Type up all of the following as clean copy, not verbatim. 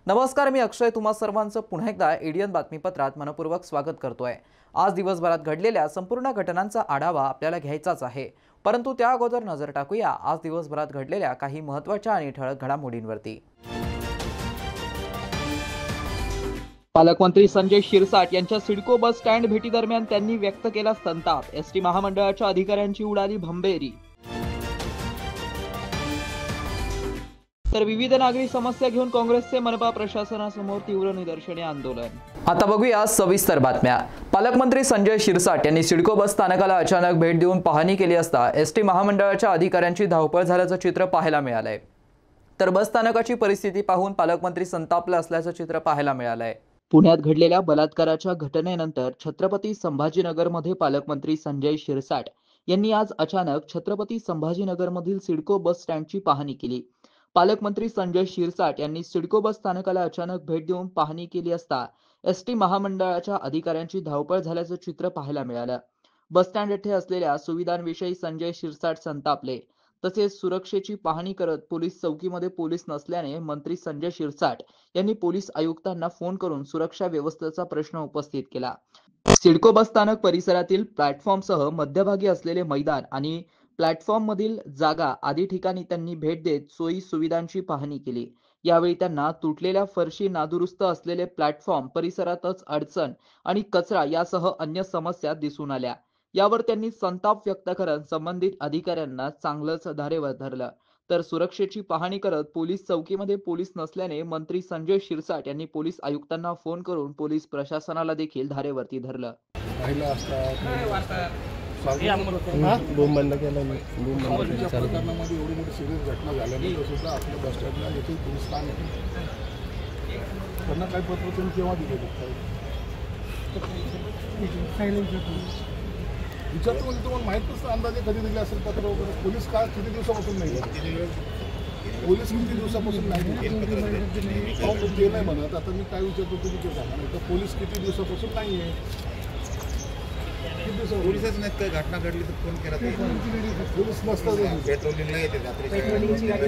नमस्कार, मी अक्षय तुम्हा सर्वांचं पुन्हा एकदा एडीएन बातमीपत्रात मनपूर्वक स्वागत करतोय। आज दिवसभरात घडलेल्या संपूर्ण घटनांचा आढावा आपल्याला घ्यायचाच आहे, परंतु त्या अगोदर नजर टाकूया आज दिवसभरात घडलेल्या काही महत्त्वाच्या आणि ठळक घडामोडींवरती। पालकमंत्री संजय शिरसाट यांच्या सिडको बस स्टँड भेटीदरम्यान त्यांनी व्यक्त केला संताप। एसटी महामंडळाच्या अधिकाऱ्यांची उडाली भंबेरी। तर विविध नागरी समस्या घेऊन काँग्रेसचे मनपा प्रशासनासमोर तीव्र निदर्शने आंदोलन। आता बघूया सविस्तर बातम्या। पालकमंत्री संजय शिरसाट यांनी सिडको बस स्थानकाला अचानक भेट देऊन पाहणी केली असता एसटी महामंडळाच्या अधिकाऱ्यांची धावपळ झाल्याचं चित्र पाहायला मिळालंय। तर बस स्थानकाची परिस्थिती पाहून पालकमंत्री संतापले असल्याचं चित्र पाहायला मिळालंय। पुण्यात घडलेल्या बलात्काराच्या घटनेनंतर छत्रपती संभाजीनगरमध्ये पालकमंत्री संजय शिरसाट यांनी आज अचानक छत्रपती संभाजीनगरमधील सिडको बस स्टँडची पाहणी केली। पालकमंत्री संजय शिरसाट यांनी सिडको बस स्थानकाला अचानक भेट देऊन पाहणी केली असता एसटी महामंडळाच्या अधिकाऱ्यांची धावपळ झाल्याचं चित्र पाहायला मिळालं। बस स्टँड येथे असलेल्या सुविधांविषयी संजय शिरसाट संतापले। तसेच सुरक्षेची पाहणी करत पोलीस चौकीमध्ये पोलीस नसल्याने मंत्री संजय शिरसाट यांनी पोलीस आयुक्तांना फोन करून सुरक्षा व्यवस्थेचा प्रश्न उपस्थित केला। सिडको बस स्थानक परिसरातील प्लॅटफॉर्मसह मध्यभागी असलेले मैदान आणि प्लॅटफॉर्म मधील जागा आदी ठिकाणी त्यांनी भेट देत सोयी सुविधांची पाहणी केली। यावेळी त्यांना तुटलेल्या फरशी, नादुरुस्त असलेले प्लॅटफॉर्म, परिसरातच अडचण आणि कचरा यासह अन्य समस्या दिसून आल्या। यावर त्यांनी संताप व्यक्त करत संबंधित अधिकाऱ्यांना चांगलंच धारेवर धरलं। तर सुरक्षेची पाहणी करत पोलीस चौकीमध्ये पोलीस नसल्याने मंत्री संजय शिरसाट यांनी पोलीस आयुक्तांना फोन करून पोलीस प्रशासनाला देखील धारेवरती धरलं। बूम बंद केला मी प्रकरणामध्ये एवढी मोठी सिरियस घटना झाल्यानंतर सुद्धा आपल्या बस स्टँडला येथील पोलीस स्थान त्यांना काही पत्र केव्हा दिले विचारतो म्हणजे तुम्हाला माहीत नसतं अंदाजे कधी दिले असेल पत्र वगैरे। पोलीस काय किती दिवसापासून नाही, पोलीस किती दिवसापासून नाही ते नाही म्हणत। आता मी काय विचारतो तुम्ही ते सांगा, तर पोलीस किती दिवसापासून नाही आहे? पोलीसच नाहीत, काय घटना घडली तर फोन केला पोलीस नसतात, पेट्रोलिंगला येते पेट्रोलिंगची गाडी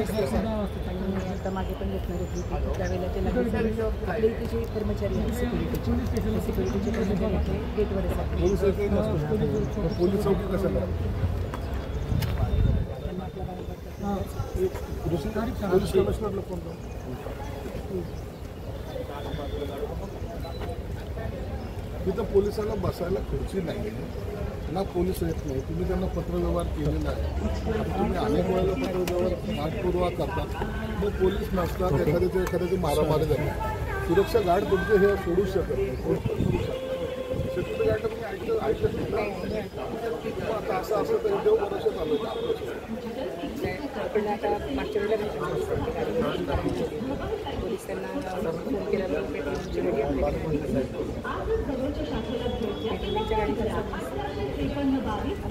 मागे पण घेतणार होती त्यावेळेला आपले जे कर्मचारी आहेत सिक्युरिटीचे कर्मचारी गेटवर पोलीस चौकी कशाला पोलीस कमिशनरला फोन तिथं पोलिसांना बसायला खुर्ची नाही ना, पोलीस येत नाही। तुम्ही त्यांना पत्रव्यवहार केलेला आहे, तुम्ही अनेक वेळेला पत्रव्यवहार पाठपुरावा करतात, मग पोलीस नसतात, एखाद्याची मारामारी जातात। सुरक्षा गार्ड तुमचे हे सोडू शकत नाही, सिक्युरिटी गार्ड तुम्ही ऐकत नाही। आता असं तर देव भरोसा चालू आहे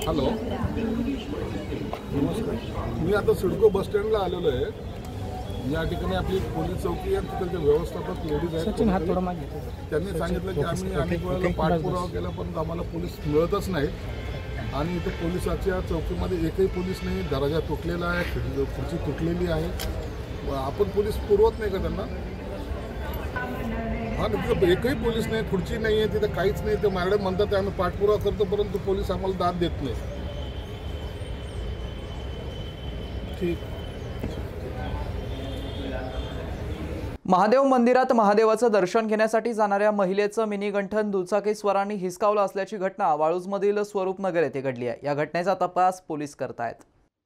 हॅलो नमस्कार, मी आता सिडको बस स्टँडला आलेलो आहे। या ठिकाणी आपली पोलीस चौकी आहे, तिथले व्यवस्थापक लेडीज आहेत, त्यांनी सांगितलं की आम्ही अनेक वेळेला पाठपुरावा केला पण आम्हाला पोलीस मिळतच नाहीत आणि इथं पोलिसाच्या चौकीमध्ये एकही पोलीस नाही। दरवाजा तुटलेला आहे, खुर्ची तुटलेली आहे। आपण पोलीस पुरवत नाही का त्यांना? हा, तिथं एकही पोलीस नाही, खुर्ची नाही आहे, तिथं काहीच नाही। ते मॅडम म्हणतात आम्ही पाठपुरावा करतो परंतु पोलीस आम्हाला दाद देत नाही। ठीक। महादेव मंदिरात महादेवाचं दर्शन घेण्यासाठी जाणाऱ्या महिलेचं मिनी गंठन दुचाकीस्वारांनी हिसकावलं असल्याची घटना वाळूजमधील स्वरूपनगर येथे घडली आहे। या घटनेचा तपास पोलीस करतायत।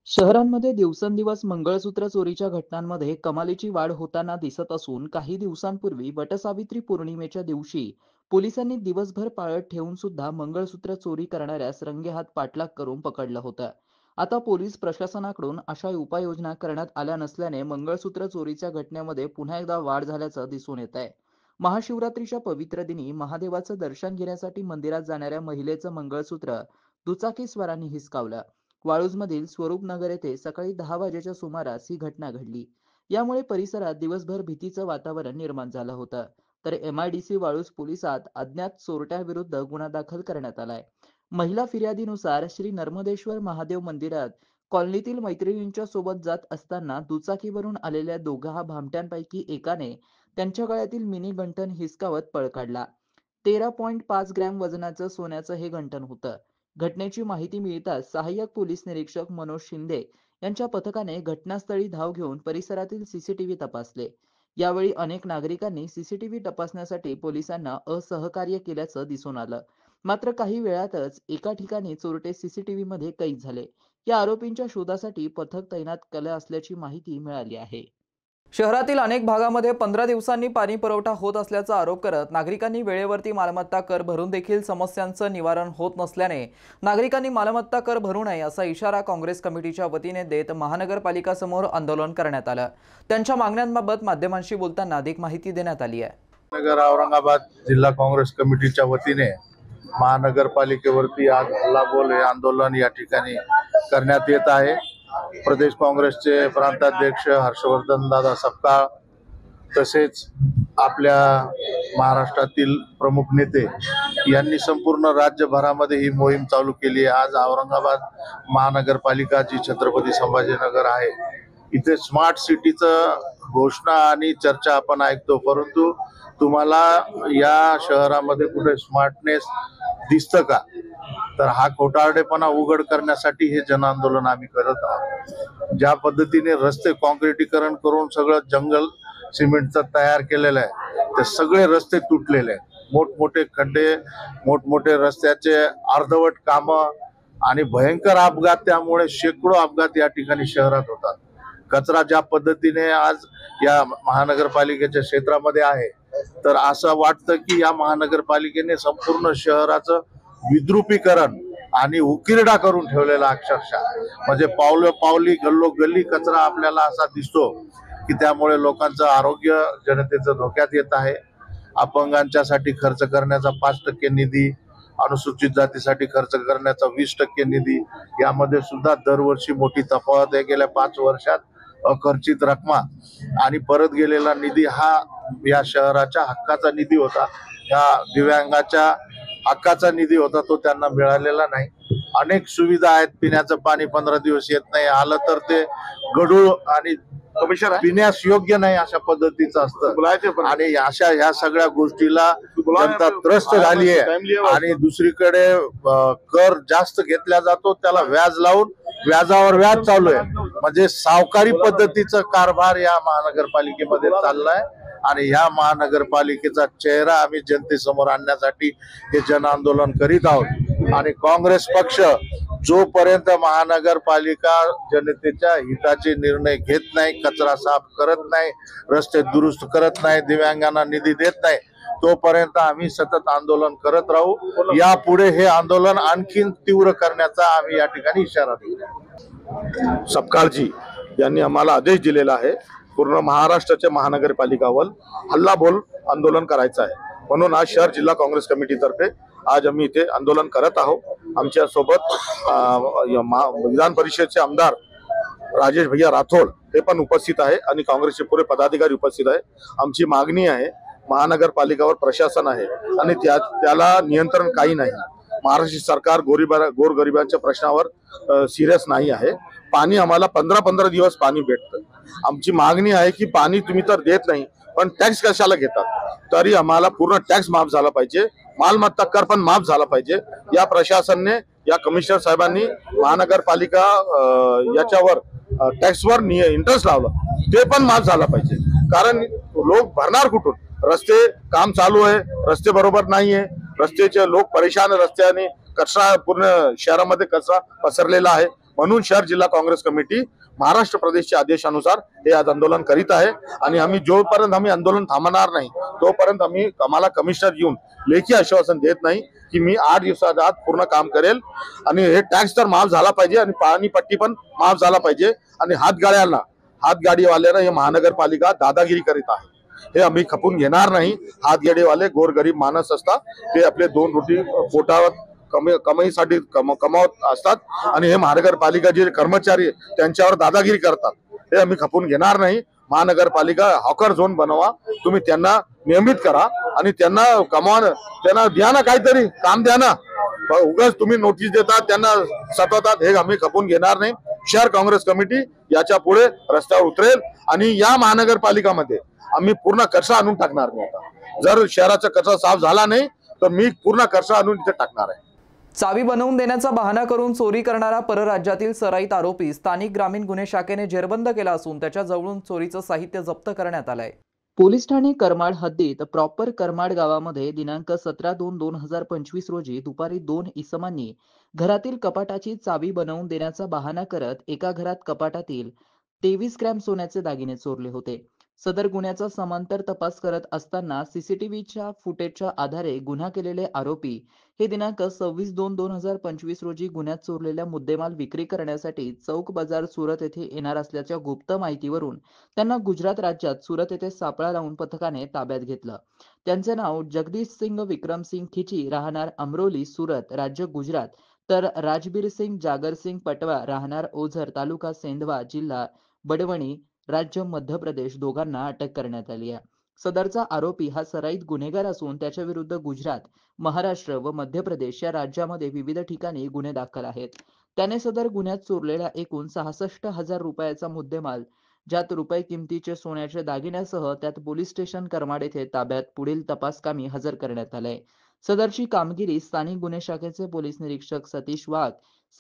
शहरांमध्ये दिवसेंदिवस मंगळसूत्र चोरीच्या घटनांमध्ये कमालीची वाढ होताना दिसत असून काही दिवसांपूर्वी वटसावित्री पौर्णिमेच्या दिवशी पोलिसांनी दिवसभर पाळत ठेवून सुद्धा मंगळसूत्र चोरी करणाऱ्यास रंगेहात पाठलाग करून पकडलं होतं। आता पोलीस प्रशासनाकडून अशा उपाययोजना करण्यात आल्या नसल्याने मंगळसूत्र चोरीच्या घटनेमध्ये पुन्हा एकदा वाढ झाल्याचं दिसून येत आहे। महाशिवरात्रीच्या पवित्र दिनी महादेवाचं दर्शन घेण्यासाठी मंदिरात जाणाऱ्या महिलेचं मंगळसूत्र दुचाकीस्वारांनी हिसकावलं. वाळूजमधील स्वरूप नगर येथे सकाळी 10 वाजेच्या सुमारास ही घटना घडली. यामुळे परिसरात दिवसभर भीतीचं वातावरण निर्माण झालं होतं. तर MIDC वाळूज पोलिसात अज्ञात चोरट्याविरुद्ध गुन्हा दाखल करण्यात आलाय. महिला फिर्यादीनुसार श्री नर्मदेश्वर महादेव मंदिरात कॉलनीतील मैत्रिणींच्या सोबत जात असताना दुचाकीवरून आलेल्या दोघा भामट्यांपैकी एकाने त्यांच्या गळ्यातील मिनी गंठण हिसकावत पळ काढला. 13.5 ग्रॅम वजनाचं सोन्याचं हे गंठण होतं. घटनेची माहिती मिळताच सहाय्यक पोलीस निरीक्षक मनोज शिंदे यांच्या पथकाने घटनास्थळी धाव घेऊन परिसरातील CCTV तपासले. यावेळी अनेक नागरिकांनी CCTV तपासण्यासाठी पोलिसांना असहकार्य केल्याचं दिसून आलं. मात्र काही वेळातच एका ठिकाणी चोरटे CCTV मध्ये कैद झाले. या आरोपींच्या शोधासाठी पथक तैनात केलं असल्याची माहिती मिळाली आहे. शहरातील अनेक भागामध्ये 15 दिवसांनी पाणी पुरवठा होत असल्याचा आरोप करत नागरिकांनी वेळेवरती मालमत्ता कर भरून देखील समस्यांचं निवारण होत नसल्याने नागरिकांनी मालमत्ता कर भरू नये असा इशारा काँग्रेस कमिटीच्या वतीने देत महानगरपालिकासमोर आंदोलन करण्यात आलं. त्यांच्या मागण्यांबाबत माध्यमांशी बोलताना अधिक माहिती देण्यात आली आहे. नगर औरंगाबाद जिल्हा काँग्रेस कमिटीच्या वतीने महानगरपालिकेवरती आज हल्लाबोल हे आंदोलन या ठिकाणी करण्यात येत आहे. प्रदेश काँग्रेसचे प्रांताध्यक्ष हर्षवर्धन दादा सपकाळ तसेच आपल्या महाराष्ट्रातील प्रमुख नेते यांनी संपूर्ण राज्यभरामध्ये ही मोहीम चालू केली आहे. आज औरंगाबाद महानगरपालिका जी छत्रपती संभाजीनगर आहे इथे स्मार्ट सिटीचं घोषणा आणि चर्चा आपण ऐकतो, परंतु तुम्हाला या शहरामध्ये कुठे स्मार्टनेस दिसतं का? तर हा खोटारडेपणा उघड करण्यासाठी हे जनआंदोलन आम्ही करत आहोत. ज्या पद्धतीने रस्ते काँक्रिटीकरण करून सगळं जंगल सिमेंटचं तयार केलेलं आहे, ते सगळे रस्ते तुटलेले आहेत. मोठमोठे खड्डे, मोठमोठे रस्त्याचे अर्धवट कामं आणि भयंकर अपघात, त्यामुळे शेकडो अपघात या ठिकाणी शहरात होतात. कचरा ज्या पद्धतीने आज या महानगरपालिकेच्या क्षेत्रामध्ये आहे, तर असं वाटतं की या महानगरपालिकेने संपूर्ण शहराचं विद्रुपीकरण आणि उकिरडा करून ठेवलेला अक्षरशः. म्हणजे पावली गल्लोगल्ली कचरा आपल्याला असा दिसतो की त्यामुळे लोकांचं आरोग्य जनतेचं धोक्यात येत आहे. अपंगांच्यासाठी खर्च करण्याचा 5% निधी, अनुसूचित जातीसाठी खर्च करण्याचा 20% निधी, यामध्ये सुद्धा दरवर्षी मोठी तफावत आहे. गेल्या 5 वर्षात अखर्चित रकमा आणि परत गेलेला निधी हा या शहराच्या हक्काचा निधी होता. या दिव्यांगाच्या हक्काचा निधी होता, तो त्यांना मिळालेला नाही. अनेक सुविधा आहेत, पिण्याचं पाणी 15 दिवस येत नाही, आलं तर ते गढूळ आणि पिण्यास योग्य नाही अशा पद्धतीचं असतं. आणि अशा ह्या सगळ्या गोष्टीला जनता त्रस्त झाली आहे. आणि दुसरीकडे कर जास्त घेतला जातो, त्याला व्याज लावून व्याजावर व्याज चालू आहे. म्हणजे सावकारी पद्धतीचा कारभार या महानगरपालिकेमध्ये चाललाय. आणि ह्या महानगरपालिकेचा चेहरा आम्ही जनतेसमोर आणण्यासाठी हे जनआंदोलन करीत आहोत. आणि काँग्रेस पक्ष जोपर्यंत महानगरपालिका जनतेच्या हिताचे निर्णय घेत नाही, कचरा साफ करत नाही, रस्ते दुरुस्त करत नाही, दिव्यांगांना निधी देत नाही, तोपर्यंत आम्ही सतत आंदोलन करत राहू. यापुढे हे आंदोलन आणखीन तीव्र करण्याचा आम्ही या ठिकाणी इशारा देऊ. सपकाळजी यांनी आम्हाला आदेश दिलेला आहे, पूर्ण महाराष्ट्राच्या महानगरपालिकावर हल्लाबोल आंदोलन करायचं आहे. म्हणून आज शहर जिल्हा काँग्रेस कमिटीतर्फे आज आम्ही इथे आंदोलन करत आहोत. आमच्या सोबत विधान परिषदचे आमदार राजेश भैया राठोड हे पण उपस्थित आहे आणि काँग्रेसचे पुरे पदाधिकारी उपस्थित आहे. आमची मागणी आहे, महानगरपालिकावर प्रशासन आहे आणि त्याला नियंत्रण काही नाही. महाराष्ट्र सरकार गोरगरिबांच्या प्रश्नावर सिरियस नाही आहे. पाणी आम्हाला 15 दिवस पाणी भेटतं. आमची मागणी आहे की पाणी तुम्ही तर देत नाही, पण टॅक्स कशाला घेतात? तरी आम्हाला पूर्ण टॅक्स माफ झाला पाहिजे, मालमत्ता कर पण माफ झाला पाहिजे. या प्रशासनाने, या कमिशनर साहेबांनी महानगरपालिका याच्यावर टॅक्सवर इंटरेस्ट लावला, ते पण माफ झाला पाहिजे. कारण लोक भरणार कुठून? रस्ते काम चालू आहे, रस्ते बरोबर नाहीये, रस्त्याचे लोक परेशान, रस्त्याने कचरा पूर्ण शहरामध्ये कचरा पसरलेला आहे. म्हणून शहर जिल्हा काँग्रेस कमिटी महाराष्ट्र प्रदेशच्या आदेशानुसार हे आज आंदोलन करीत आहे. आणि आम्ही जोपर्यंत आंदोलन थांबणार नाही तोपर्यंत आम्हाला कमिशनर येऊन लेखी आश्वासन देत नाही की मी 8 दिवसात आत पूर्ण काम करेल. आणि हे टॅक्स तर माफ झाला पाहिजे आणि पाणीपट्टी पण माफ झाला पाहिजे. आणि हातगाडीवाल्यांना हे महानगरपालिका दादागिरी करीत आहे. हे आम्ही खपून घेणार नाही। हातगेडेवाले गोरगरीब माणस असतात, ते आपले 2 रोटी पोटावर कमाईसाठी कमावत असतात आणि हे महानगरपालिका जे कर्मचारी त्यांच्यावर दादागिरी करतात, हे आम्ही खपून घेणार नाही। महानगरपालिका हॉकर झोन बनवा, तुम्ही त्यांना नियमित करा आणि त्यांना त्यांना द्या ना, काहीतरी काम द्या ना। उगाच तुम्ही नोटीस देतात, त्यांना सतवतात, हे आम्ही खपून घेणार नाही। शहर काँग्रेस कमिटी याच्या पुढे रस्त्यावर उतरेल आणि या महानगरपालिकामध्ये आम्ही पूर्ण कचरा आणून टाकणार नाही। आता जर शहराचा कचरा साफ झाला नाही तर मी पूर्ण कचरा आणून इथे टाकणार आहे। चावी बनवून देण्याचा बहाणा करून चोरी करणारा परराज्यातील सराईत आरोपी स्थानिक ग्रामीण गुन्हे शाखेने जेरबंद केला असून त्याच्या जवळून चोरीचं साहित्य जप्त करण्यात आलंय। पोलीस ठाणे करमाड हद्दीत प्रॉपर करमाड गावामध्ये दिनांक 17/2/2025 रोजी दुपारी 2 इसमांनी घरातील कपाटाची चावी बनवून देण्याचा बहाणा करत एका घरात कपाटातील 23 ग्रॅम सोन्याचे दागिने चोरले होते। सदर गुन्ह्याचा समांतर तपास करत असताना सीसीटीव्हीच्या फुटेजच्या आधारे गुन्हा केलेले आरोपी हे दिनांक 26/2/2025 रोजी गुन्ह्यात चोरलेल्या मुद्देमाल विक्री करण्यासाठी चौक बाजार सुरत येथे येणार असल्याच्या गुप्त माहितीवरून त्यांना गुजरात राज्यात सुरत येथे सापळा लावून पथकाने ताब्यात घेतलं। त्यांचे नाव जगदीश सिंग विक्रम सिंग खिची, राहणार अमरोली सुरत राज्य गुजरात, तर राजबीर सिंग जागर सिंग पटवा, राहणार ओझर तालुका सेंधवा जिल्हा बडवणी राज्य मध्य प्रदेश, दोघांना अटक करण्यात आली आहे। सदरचा आरोपी हा सराईत गुन्हेगार असून त्याच्या विरुद्ध गुजरात, महाराष्ट्र व मध्य प्रदेश या राज्यामध्ये विविध ठिकाणी गुन्हे दाखल आहेत। त्याने सदर गुन्ह्यात चोरलेल्या एकूण 66,000 रुपयाचा मुद्देमाल, ज्यात रुपये किमतीचे सोन्याचे दागिन्यासह त्यात पोलीस स्टेशन करमाड येथे ताब्यात पुढील तपासकामी हजर करण्यात आले। सदरची कामगिरी स्थानिक गुन्हे शाखेचे पोलीस निरीक्षक सतीश वाघ,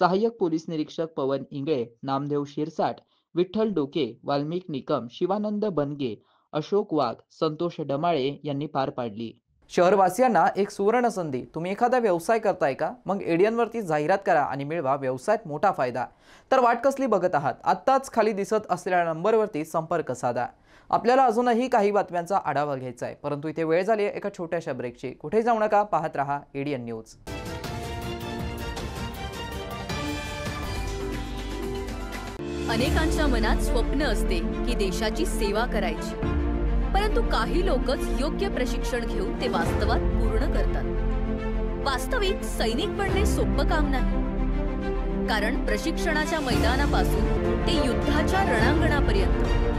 सहाय्यक पोलीस निरीक्षक पवन इंगळे, नामदेव शिरसाट, विठ्ठल डोके, वाल्मिक निकम, शिवानंद बनगे, अशोक वाघ, संतोष डमाळे यांनी पार पाडली। शहरवासियांना एक सुवर्ण संधी। तुम्ही एखादा व्यवसाय करताय का? मग एडीएन वरती जाहिरात करा आणि मिळवा व्यवसायात मोठा फायदा। तर वाट कसली बघत आहात? आत्ताच खाली दिसत असलेल्या नंबरवरती संपर्क साधा। आपल्याला अजूनही काही बातम्यांचा आढावा घ्यायचा आहे, परंतु इथे वेळ झाली आहे एका छोट्याशा ब्रेकची। कुठे जाऊ नका, पाहत रहा एडीएन न्यूज। अनेकांच्या मनात स्वप्न असते की देशाची सेवा करायची, परंतु काही लोकच योग्य प्रशिक्षण घेऊन ते वास्तवात पूर्ण करतात। वास्तविक सैनिक बनणे सोपं काम नाही, कारण प्रशिक्षणाच्या मैदानापासून ते युद्धाच्या रणांगणापर्यंत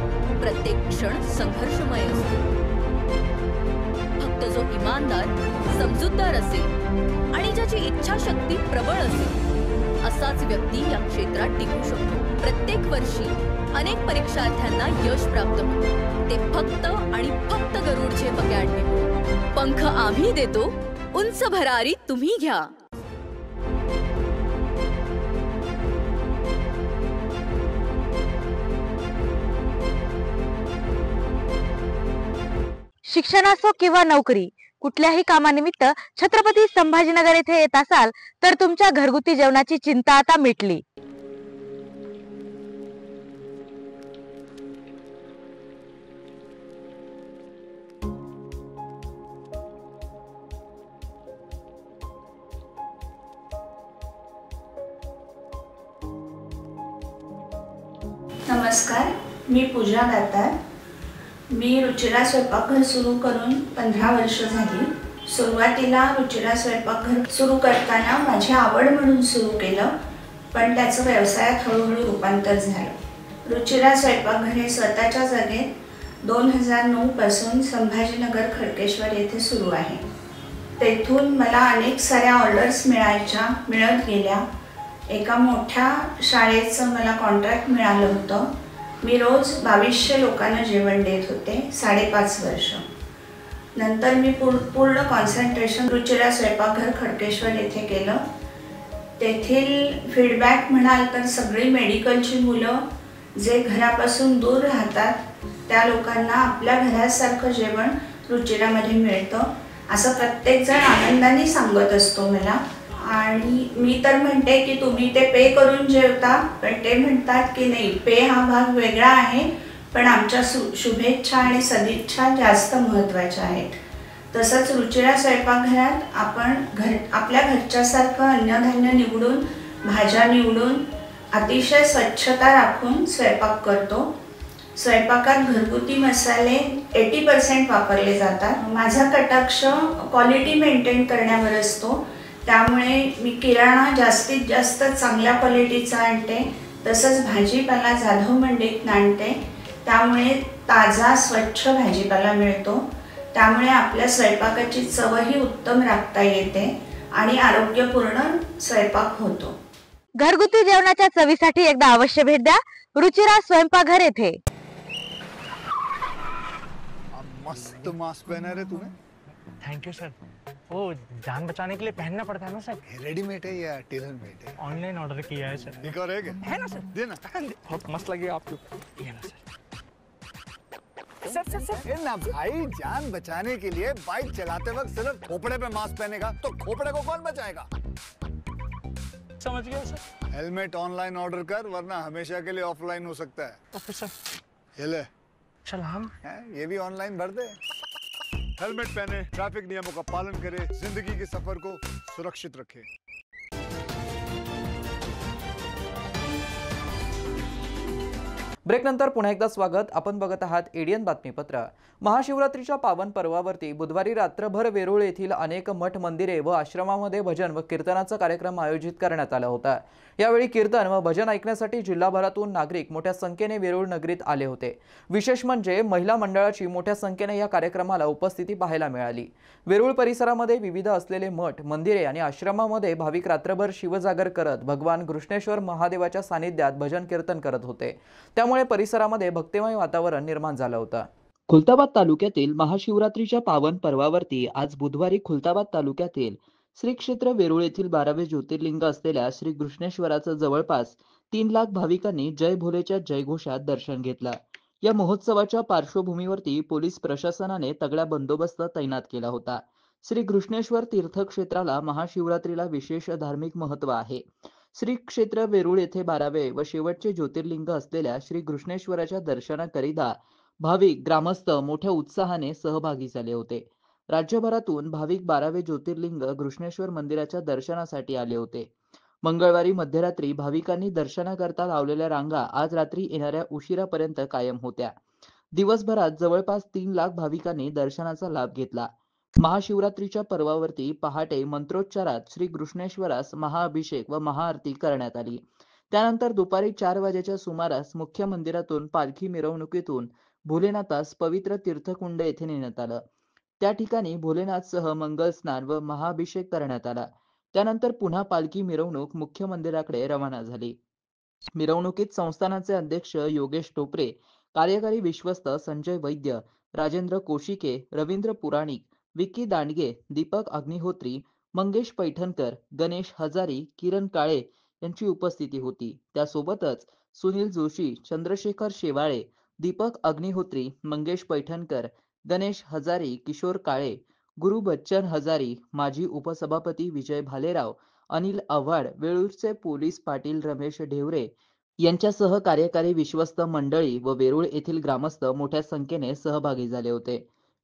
प्रत्येक क्षण संघर्षमय असतो। फक्त जो इमानदार, समजूतदार असेल आणि ज्याची इच्छाशक्ती प्रबळ असेल असाच व्यक्ती या क्षेत्रात टिकू शकतो। प्रत्येक वर्षी अनेक परीक्षार्थ्यांना यश प्राप्त होते, ते फक्त आणि फक्त गरुडचे पकॅडमीमुळे। पंख आम्ही देतो, उंच भरारी तुम्ही घ्या। शिक्षण असो किंवा नोकरी, कुठल्याही कामानिमित्त छत्रपती संभाजीनगर येथे येत असाल तर तुमच्या घरगुती जेवणाची चिंता आता मिटली। नमस्कार, मी पूजा दातार। मी रुचिरा स्वयंपाकघर सुरू करून 15 वर्ष झाली। सुरुवातीला रुचिरा स्वयंपाकघर सुरू करताना माझी आवड म्हणून सुरू केलं, पण त्याचं व्यवसायात हळूहळू रूपांतर झालं। रुचिरा स्वयंपाकघर हे स्वतःच्या जागेत 2009 पासून संभाजीनगर खडकेश्वर येथे सुरू आहे। तेथून मला अनेक साऱ्या ऑर्डर्स मिळत गेल्या। एका मोठ्या शाळेचं मला कॉन्ट्रॅक्ट मिळालं होतं। मी रोज 2200 लोकांना जेवण देत होते 5.5 वर्ष। नंतर मी पूर्ण कॉन्सन्ट्रेशन रुचिरा स्वयंपाकघर खडकेश्वर येथे केलं। तेथील फीडबॅक म्हणाल तर सगळी मेडिकलची मुलं जे घरापासून दूर राहतात त्या लोकांना आपल्या घरासारखं जेवण रुचिरामध्ये मिळतं असं प्रत्येकजण आनंदाने सांगत असतो मला। आणि मी तर म्हणते की तुम्ही ते पे करून जेवता, पण ते म्हणतात की नाही, पे हा भाग वेगळा आहे, पण आमच्या शुभेच्छा आणि सदिच्छा जास्त महत्त्वाच्या आहेत। तसंच रुचिरा स्वयंपाकघरात आपण आपल्या घरच्यासारखं अन्नधान्य निवडून, भाज्या निवडून, अतिशय स्वच्छता राखून स्वयंपाक करतो। स्वयंपाकात घरगुती मसाले 80% वापरले जातात. माझा कटाक्ष क्वालिटी मेंटेन करण्यावर असतो, त्यामुळे मी किराणा जास्तीत जास्त चांगल्या क्वालिटीचा आणते. तसंच भाजीपाला जाधव मंडईतून आणते, त्यामुळे ताजा स्वच्छ भाजीपाला मिळतो. त्यामुळे आपल्या स्वयंपाकाची चवही उत्तम राखता येते आणि आरोग्यपूर्ण स्वयंपाक होतो. घरगुती जेवणाच्या चवीसाठी एकदा अवश्य भेट द्या रुचिरा स्वयंपाकघर येथे. मस्त मास्क पहना रे तूने. Thank you sir. वो जान बचाने के लिए पहनना पड़ता है ना सर. रेडीमेड है या टेलर मेड है? ऑनलाइन ऑर्डर किया है सर. एक और है ना सर. देना. बहुत मस्त लगेगा आपको. ये ना सर. सर ना भाई, जान बचाने के लिए बाइक चलाते वक्त सिर्फ खोपड़े पे मास्क पहनेगा तो खोपड़े को कौन बचाएगा? समझ गया सर. हेलमेट ऑनलाइन ऑर्डर कर, वरना हमेशा के लिए ऑफलाइन हो सकता है. Okay sir. ये ले. चल हम ये भी ऑनलाइन भर दे. हेलमेट पहने, ट्रैफिक नियमों का पालन करे, जिंदगी के सफर को सुरक्षित रखे. ब्रेक नंतर पुन्हा एकदा स्वागत. आपण बघत आहात एडीएन बातमीपत्र. महाशिवरात्रीच्या पावन पर्वावरती बुधवारी रात्रभर वेरूळ येथील अनेक मठ मंदिरे व आश्रमामध्ये भजन व कीर्तनाचा कार्यक्रम आयोजित करण्यात आला होता. यावेळी कीर्तन व भजन ऐकण्यासाठी जिल्हाभरातून नागरिक मोठ्या संख्येने वेरूळ नगरीत आले होते. विशेष म्हणजे महिला मंडळाची मोठ्या संख्येने या कार्यक्रमाला उपस्थिती पाहायला मिळाली. वेरूळ परिसरामध्ये विविध असलेले मठ मंदिरे आणि आश्रमामध्ये भाविक रात्रभर शिवजागर करत भगवान घृष्णेश्वर महादेवाच्या सानिध्यात भजन कीर्तन करत होते. त्यामुळे परिसरामध्ये भक्तिमय वातावरण निर्माण झालं होतं. खुलताबाद तालुक्यातील महाशिवरात्रीच्या पावन पर्वावरती आज बुधवारी खुलताबाद तालुक्यातील श्री क्षेत्र वेरूळ येथील 12वे ज्योतिर्लिंग असलेल्या श्री घृष्णेश्वराचं जवळपास 3 लाख भाविकांनी जय भोलेच्या जयघोषात दर्शन घेतलं. या महोत्सवाच्या पार्श्वभूमीवरती पोलीस प्रशासनाने तगडा बंदोबस्त तैनात केला होता. श्री घृष्णेश्वर तीर्थक्षेत्राला महाशिवरात्रीला विशेष धार्मिक महत्त्व आहे. श्री क्षेत्र वेरूळ येथे 12वे व शेवटचे ज्योतिर्लिंग असलेल्या श्री घृष्णेश्वराच्या दर्शनाकरिता भाविक ग्रामस्थ मोठ्या उत्साहाने सहभागी झाले होते. राज्यभरातून भाविक 12वे ज्योतिर्लिंग घृष्णेश्वर मंदिराच्या दर्शनासाठी आले होते. मंगळवारी मध्यरात्री भाविकांनी दर्शनाकरता लावलेल्या रांगा आज रात्री येणाऱ्या उशिरापर्यंत कायम होत्या. दिवसभरात जवळपास 3 लाख भाविकांनी दर्शनाचा लाभ घेतला. महाशिवरात्रीच्या पर्वावरती पहाटे मंत्रोच्चारात श्री घृष्णेश्वरास महाअभिषेक व महाआरती करण्यात आली. त्यानंतर दुपारी 4 वाजेच्या सुमारास मुख्य मंदिरातून पालखी मिरवणुकीतून भोलेनाथास पवित्र तीर्थकुंड येथे नेण्यात आलं. त्या ठिकाणी भोलेनाथसह मंगल स्नान व महाअभिषेक करण्यात आला. त्यानंतर पुन्हा पालखी मिरवणूक मुख्य मंदिराकडे रवाना झाली. मिरवणुकीत संस्थानाचे अध्यक्ष योगेश टोपरे, कार्यकारी विश्वस्त संजय वैद्य, राजेंद्र कोशिके, रवींद्र पुराणिक, विक्की दांडगे, दीपक अग्निहोत्री, मंगेश पैठणकर, गणेश हजारी, किरण काळे यांची उपस्थिती होती. त्यासोबतच सुनील जोशी, चंद्रशेखर शेवाळे, दीपक अग्निहोत्री, मंगेश पैठणकर, गणेश हजारी, किशोर काळे, गुरु बच्चन हजारी, माजी उपसभापती विजय भालेराव, अनिल आव्हाड, वेळूरचे पोलीस पाटील रमेश ढेवरे यांच्यासह कार्यकारी विश्वस्त मंडळी व वेरूळ येथील ग्रामस्थ मोठ्या संख्येने सहभागी झाले होते.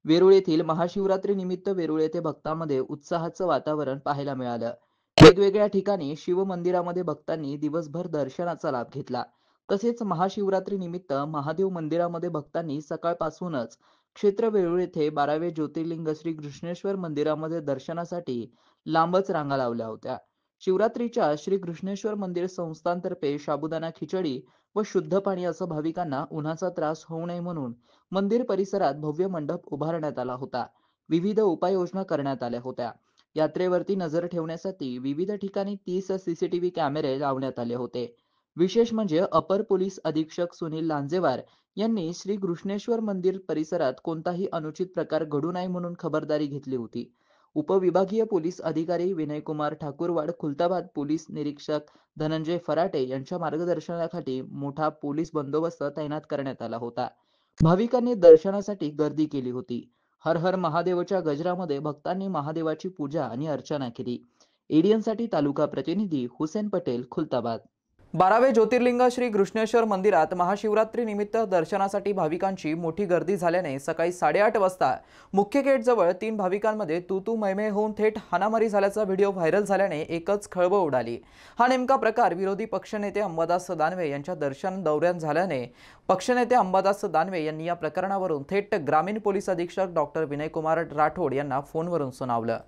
वेरूळ येथील महाशिवरात्री निमित्त वेरूळ येथे भक्तांमध्ये उत्साहाचं वातावरण पाहायला मिळालं. वेगवेगळ्या ठिकाणी शिव मंदिरामध्ये भक्तांनी दिवसभर दर्शनाचा लाभ घेतला. तसेच महाशिवरात्री निमित्त महादेव मंदिरामध्ये भक्तांनी सकाळपासूनच क्षेत्र वेरूळ येथे 12वे ज्योतिर्लिंग श्री घृष्णेश्वर मंदिरामध्ये दर्शनासाठी लांबच रांगा लावल्या होत्या. शिवरात्रीच्या श्री घृष्णेश्वर मंदिर संस्थांतर्फे साबुदाणा खिचडी व शुद्ध पाणी असं भाविकांना उन्हाचा त्रास होऊ नये म्हणून मंदिर परिसरात भव्य मंडप उभारण्यात आला होता. विविध उपाययोजना करण्यात आल्या होत्या. यात्रेवरती नजर ठेवण्यासाठी विविध ठिकाणी 30 सीसीटीव्ही कॅमेरे लावण्यात आले होते. विशेष म्हणजे अपर पोलीस अधीक्षक सुनील लांजेवार यांनी श्री घृष्णेश्वर मंदिर परिसरात कोणताही अनुचित प्रकार घडू नये म्हणून खबरदारी घेतली होती. उपविभागीय पोलीस अधिकारी विनयकुमार ठाकूरवाड, खुलताबाद पोलीस निरीक्षक धनंजय फराटे यांच्या मार्गदर्शनाखाली मोठा पोलीस बंदोबस्त तैनात करण्यात आला होता. भाविकांनी दर्शनासाठी गर्दी केली होती. हर हर महादेवच्या गजरामध्ये भक्तांनी महादेवाची पूजा आणि अर्चना केली. एडीएन साठी तालुका प्रतिनिधी हुसेन पटेल, खुलताबाद. 12वे ज्योतिर्लिंग श्री घृष्णेश्वर मंदिरात महाशिवरात्री निमित्त दर्शनासाठी भाविकांची मोठी गर्दी झाल्याने सकाळी 8:30 वाजता मुख्य गेटजवळ 3 भाविकांमध्ये तू मैमे होऊन थेट हाणामारी झाल्याचा व्हिडिओ व्हायरल झाल्याने एकच खळबळ उडाली। हा नेमका प्रकार विरोधी पक्षनेते अंबादास दानवे यांच्या दर्शन दौऱ्यात झाल्याने पक्षनेते अंबादास दानवे यांनी या प्रकरणावरून थेट ग्रामीण पोलीस अधीक्षक डॉक्टर विनयकुमार राठोड यांना फोनवरून सुनावलं।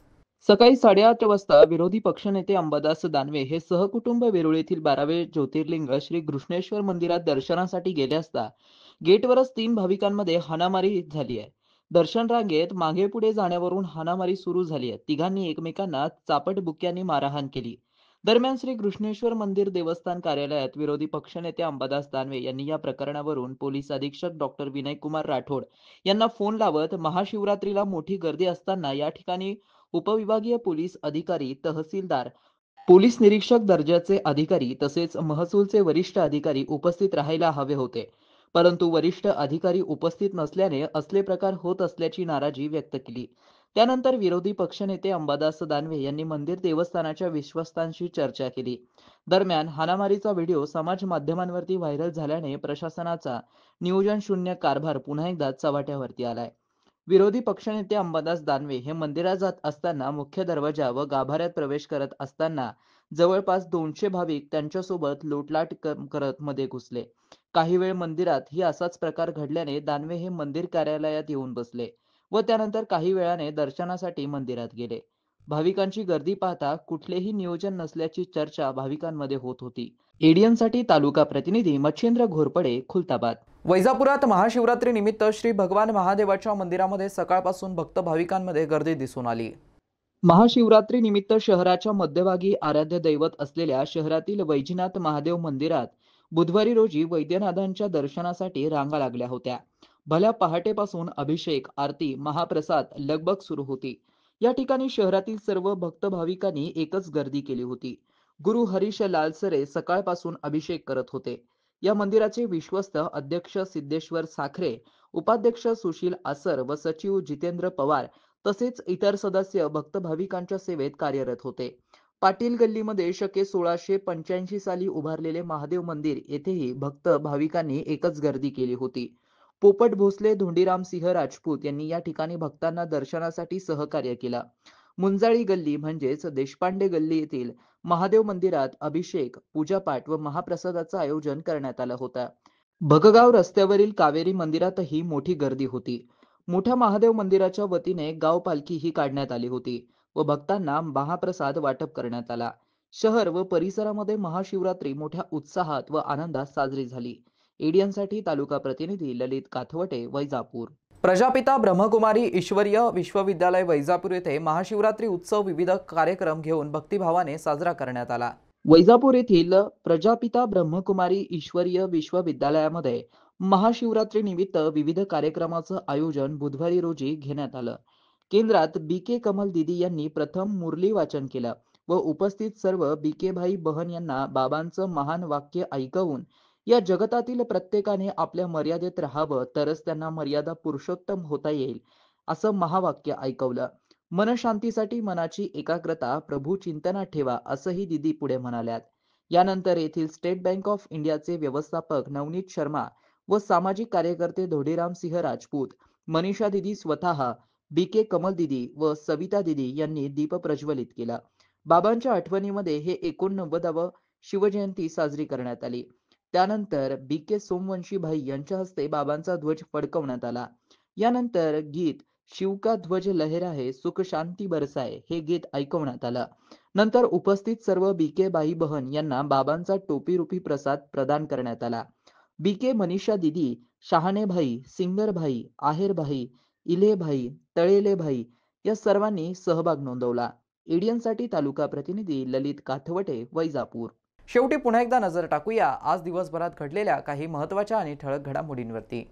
सकाळी 8:30 वाजता विरोधी पक्षनेते अंबादास दानवे हे सहकुटुंब वेरूळ येथील 12वे ज्योतिर्लिंग श्री घृष्णेश्वर मंदिरात दर्शनासाठी गेले असता गेटवरच 3 भाविकांमध्ये हाणामारी झाली आहे। दर्शन रांगेत मागे पुढे जाण्यावरून हाणामारी सुरू झाली आहे। तिघांनी एकमेकांना चापटबुक्यांनी मारहाण केली। दरम्यान श्री घृष्णेश्वर मंदिर देवस्थान कार्यालयात विरोधी पक्षनेते अंबादास दानवे यांनी या प्रकरणावरून पोलीस अधीक्षक डॉक्टर विनयकुमार राठोड यांना फोन लावत महाशिवरात्रीला मोठी गर्दी असताना या ठिकाणी उपविभागीय पोलीस अधिकारी, तहसीलदार, पोलीस निरीक्षक दर्जाचे अधिकारी तसेच महसूलचे वरिष्ठ अधिकारी उपस्थित राहायला हवे होते, परंतु वरिष्ठ अधिकारी उपस्थित नसल्याने असले प्रकार होत असल्याची नाराजी व्यक्त केली। त्यानंतर विरोधी पक्षनेते अंबादास दानवे यांनी मंदिर देवस्थानाच्या विश्वस्तांशी चर्चा केली। दरम्यान हाणामारीचा व्हिडिओ समाज माध्यमांवरती व्हायरल झाल्याने प्रशासनाचा नियोजन शून्य कारभार पुन्हा एकदा चव्हाट्यावरती आलाय। विरोधी पक्षनेते अंबादास दानवे हे मंदिरात जात असताना मुख्य दरवाजा व गाभाऱ्यात प्रवेश करत असताना जवळपास 200 भाविक त्यांच्यासोबत लोटलाट करत मध्ये घुसले। काही वेळ मंदिरात ही असाच प्रकार घडल्याने दानवे हे मंदिर कार्यालयात येऊन बसले व त्यानंतर काही वेळाने दर्शनासाठी मंदिरात गेले। भाविकांची गर्दी पाहता कुठलेही नियोजन नसल्याची चर्चा भाविकांमध्ये होत होती। एडीएनसाठी तालुका प्रतिनिधी मच्छिंद्र घोरपडे, खुलताबाद। वैजापुरात महाशिवरात्री निमित्त श्री भगवान महादेवाच्या मंदिरामध्ये सकाळपासून भक्त भाविकांमध्ये गर्दी दिसून आली। महाशिवरात्री निमित्त शहराच्या मध्यभागी आराध्य दैवत असलेल्या शहरातील वैजनाथ महादेव मंदिरात बुधवारी रोजी वैद्यनाथांच्या दर्शनासाठी रांगा लागल्या होत्या। भल्या पहाटेपासून अभिषेक, आरती, महाप्रसाद लगबग सुरू होती। या ठिकाणी शहरातील सर्व भक्त भाविकांनी एकच गर्दी केली होती। गुरु हरीश लालसरे सकाळपासून अभिषेक करत होते। या मंदिराचे विश्वस्त अध्यक्ष सिद्धेश्वर साखरे, उपाध्यक्ष सुशील आसर व सचिव जितेंद्र पवार तसेच इतर सदस्य भक्त भाविकांच्या सेवेत कार्यरत होते। पाटील गल्लीमध्ये शके 1685 साली उभारलेले महादेव मंदिर येथेही भक्त भाविकांनी एकच गर्दी केली होती। पोपट भोसले, धोंडीराम सिंह राजपूत यांनी या ठिकाणी भक्तांना दर्शनासाठी सहकार्य केला। मुंजाळी गल्ली म्हणजेच देशपांडे गल्ली येथील महादेव मंदिरात अभिषेक, पूजापाठ व महाप्रसादाचं आयोजन करण्यात आलं होतं। भगगाव रस्त्यावरील कावेरी मंदिरातही मोठी गर्दी होती। मोठ्या महादेव मंदिराच्या वतीने गाव पालखी ही काढण्यात आली होती व भक्तांना महाप्रसाद वाटप करण्यात आला। शहर व परिसरामध्ये महाशिवरात्री मोठ्या उत्साहात व आनंदात साजरी झाली। एडीएनसाठी तालुका प्रतिनिधी ललित काथवटे, वैजापूर। प्रजापिता ब्रह्मकुमारी ईश्वरीय विश्वविद्यालय वैजापूर येथे महाशिवरात्री उत्सव विविध कार्यक्रम घेऊन भक्तिभावाने साजरा करण्यात आला। वैजापूर येथील प्रजापिता ब्रह्मकुमारी ईश्वरीय विश्वविद्यालयामध्ये महाशिवरात्री निमित्त विविध कार्यक्रमाचं आयोजन बुधवारी रोजी घेण्यात आलं। केंद्रात बीके कमल दिदी यांनी प्रथम मुरली वाचन केलं व उपस्थित सर्व बीके भाई बहन यांना बाबांचं महान वाक्य ऐकवून या जगतातील प्रत्येकाने आपल्या मर्यादेत राहावं तरच त्यांना मर्यादा पुरुषोत्तम होता येईल असं महावाक्य ऐकवलं। मनशांतीसाठी मनाची एकाग्रता प्रभू चिंतनात ठेवा असंही दिदी पुढे म्हणाल्यात। यानंतर येथील स्टेट बँक ऑफ इंडियाचे व्यवस्थापक नवनीत शर्मा व सामाजिक कार्यकर्ते धोडीराम सिंह राजपूत, मनीषा दिदी स्वतः, बीके कमल दिदी व सविता दिदी यांनी दीप प्रज्वलित केला। बाबांच्या आठवणीमध्ये हे 89वे शिवजयंती साजरी करण्यात आली। त्यानंतर बीके सोमवंशी भाई यांच्या हस्ते बाबांचा ध्वज फडकवण्यात आला। यानंतर गीत शिव का ध्वज लहरा है सुख शांती बरसाए हे गीत ऐकवण्यात आलं। नंतर उपस्थित सर्व बीके बाई बहन यांना बाबांचा टोपी रूपी प्रसाद प्रदान करण्यात आला। बीके मनीषा दिदी, शहाणे भाई, सिंगर भाई, आहेर भाई, इले भाई, तळेले भाई या सर्वांनी सहभाग नोंदवला। एडीएनसाठी तालुका प्रतिनिधी ललित काथवटे, वैजापूर। शेवटी पुन्हा एकदा नजर टाकूया आज दिवसभरात घडलेल्या काही महत्त्वाच्या आणि ठळक घडामोडींवरती।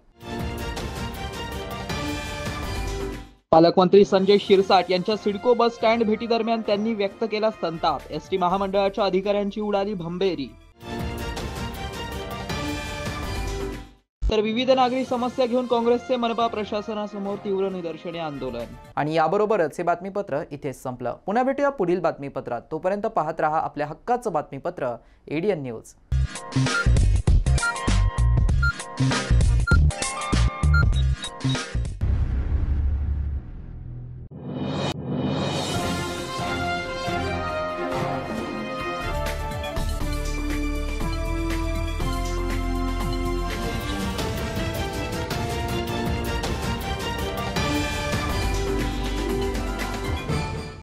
पालकमंत्री संजय शिरसाट यांच्या सिडको बस स्टँड भेटी दरम्यान त्यांनी व्यक्त केला संताप। एसटी महामंडळाच्या अधिकाऱ्यांची उडाली भंबेरी। तर विविध नागरी समस्या घेऊन काँग्रेसचे मनपा प्रशासनासमोर तीव्र निदर्शने आंदोलन। आणि याबरोबरच हे बातमीपत्र इथेच संपलं। पुन्हा भेटूया पुढील बातमीपत्रात। तोपर्यंत पाहत रहा आपल्या हक्काचं बातमीपत्र एडीएन न्यूज। आहे